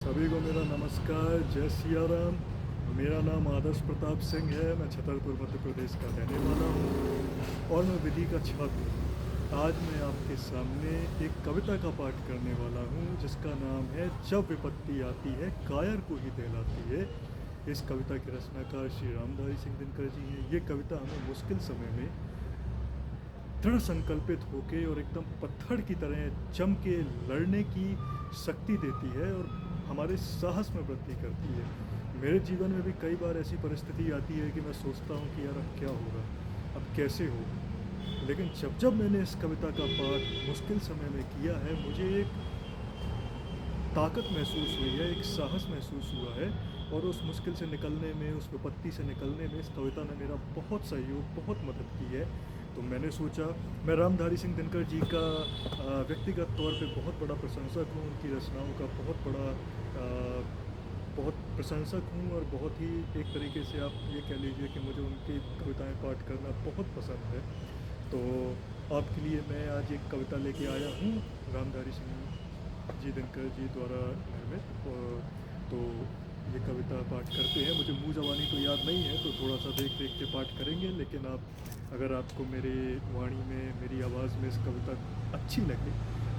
सभी को मेरा नमस्कार, जय सिया राम। मेरा नाम आदर्श प्रताप सिंह है। मैं छतरपुर मध्य प्रदेश का रहने वाला हूँ और मैं विधि का छात्र हूँ। आज मैं आपके सामने एक कविता का पाठ करने वाला हूँ जिसका नाम है जब विपत्ति आती है कायर को ही दहलाती है। इस कविता के रचनाकार श्री रामधारी सिंह दिनकर जी हैं। ये कविता हमें मुश्किल समय में दृढ़ संकल्पित होके और एकदम पत्थर की तरह जम के लड़ने की शक्ति देती है और हमारे साहस में वृद्धि करती है। मेरे जीवन में भी कई बार ऐसी परिस्थिति आती है कि मैं सोचता हूँ कि यार अब क्या होगा, अब कैसे हो। लेकिन जब जब मैंने इस कविता का पाठ मुश्किल समय में किया है, मुझे एक ताकत महसूस हुई है, एक साहस महसूस हुआ है और उस मुश्किल से निकलने में, उस विपत्ति से निकलने में इस कविता ने मेरा बहुत सहयोग, बहुत मदद की है। तो मैंने सोचा, मैं रामधारी सिंह दिनकर जी का व्यक्तिगत तौर पे बहुत बड़ा प्रशंसक हूँ, उनकी रचनाओं का बहुत प्रशंसक हूँ और बहुत ही एक तरीके से आप ये कह लीजिए कि मुझे उनकी कविताएं पाठ करना बहुत पसंद है। तो आपके लिए मैं आज एक कविता लेके आया हूँ रामधारी सिंह जी दिनकर जी द्वारा निर्मित। तो ये कविता पाठ करते हैं। मुझे मुँह ज़बानी तो याद नहीं है, तो थोड़ा सा देख देख के पाठ करेंगे। लेकिन अगर आपको मेरे वाणी में, मेरी आवाज़ में इस कविता अच्छी लगे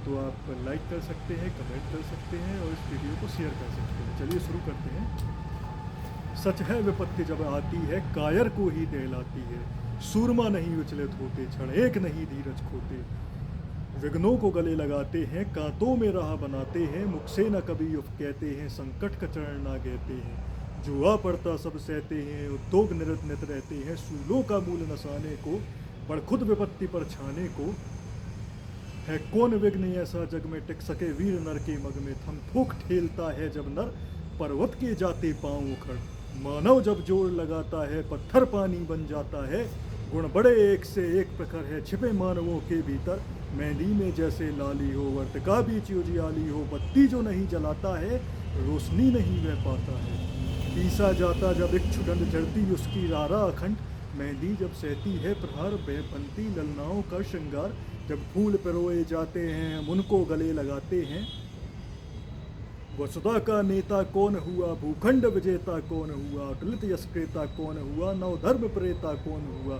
तो आप लाइक कर सकते हैं, कमेंट कर सकते हैं और इस वीडियो को शेयर कर सकते हैं। चलिए शुरू करते हैं। सच है विपत्ति जब आती है कायर को ही दहलाती है। सूरमा नहीं विचलित होते, क्षण एक नहीं धीरज खोते। विघ्नों को गले लगाते हैं, कांतों में राह बनाते हैं। मुख से न कभी उफ कहते हैं, संकट का चरण ना कहते हैं। जो आ पड़ता सब सहते हैं, उद्योग निरत नित रहते हैं। सूलों का मूल नसाने को, पर खुद विपत्ति पर छाने को। है कौन विघ्न ऐसा जग में टिक सके, वीर नर के मग में थम ठोक ठेलता है जब नर, पर्वत के जाते पांव उखड़। मानव जब जोर लगाता है, पत्थर पानी बन जाता है। गुण बड़े एक से एक प्रखर है, छिपे मानवों के भीतर। मेहंदी में जैसे लाली हो, वर्त का बीच उजियाली हो। बत्ती जो नहीं जलाता है, रोशनी नहीं वह पाता है। पीसा जाता जब एक छुडंड जड़ती उसकी रारा अखंड। मेहंदी जब सहती है प्रहार, बनती ललनाओं का श्रृंगार। जब फूल पिरोए जाते हैं, हम उनको गले लगाते हैं। वसुधा का नेता कौन हुआ, भूखंड विजेता कौन हुआ। अटलित यशक्रेता कौन हुआ, नवधर्म प्रेता कौन हुआ।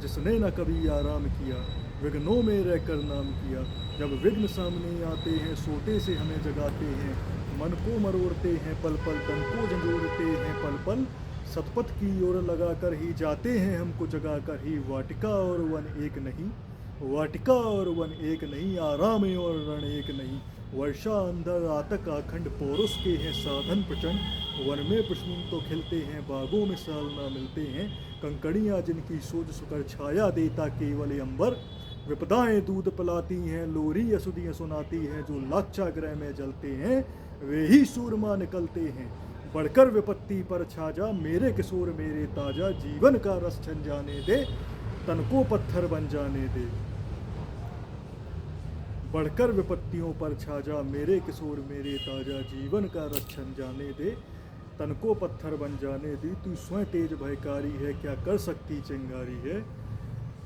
जिसने न कभी आराम किया, विघ्नों में रहकर नाम किया। जब विघ्न सामने आते हैं, सोते से हमें जगाते हैं। मन को मरोड़ते हैं पल पल, तन को झंझोड़ते हैं पल पल। सतपथ की ओर लगा कर ही जाते हैं हमको जगा कर ही। वाटिका और वन एक नहीं, वाटिका और वन एक नहीं। आराम और रण एक नहीं। वर्षा अंधर आतक अखंड, पौरुष के हैं साधन प्रचंड। वन में पुष्पिन तो खिलते हैं, बागों में साल ना मिलते हैं। कंकड़ियाँ जिनकी सोच सुकर, छाया देता केवल अंबर। विपदाएं दूध पिलाती हैं, लोरी असुदियाँ सुनाती हैं। जो लाक्षागृह में जलते हैं, वे ही सूरमा निकलते हैं। बढ़कर विपत्ति पर छा जा, मेरे किशोर मेरे ताजा। जीवन का रस छन जाने दे, तन को पत्थर बन जाने दे। बढ़कर विपत्तियों पर छा जा, मेरे किशोर मेरे ताजा। जीवन का रस छन जाने दे, तन को पत्थर बन जाने दे। तू स्वयं तेज भयकारी है, क्या कर सकती चिंगारी है।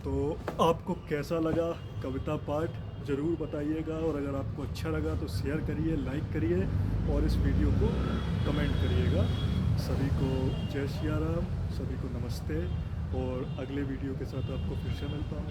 तो आपको कैसा लगा कविता पाठ ज़रूर बताइएगा, और अगर आपको अच्छा लगा तो शेयर करिए, लाइक करिए और इस वीडियो को कमेंट करिएगा। सभी को जय सिया राम, सभी को नमस्ते और अगले वीडियो के साथ आपको फिर से मिलता हूँ।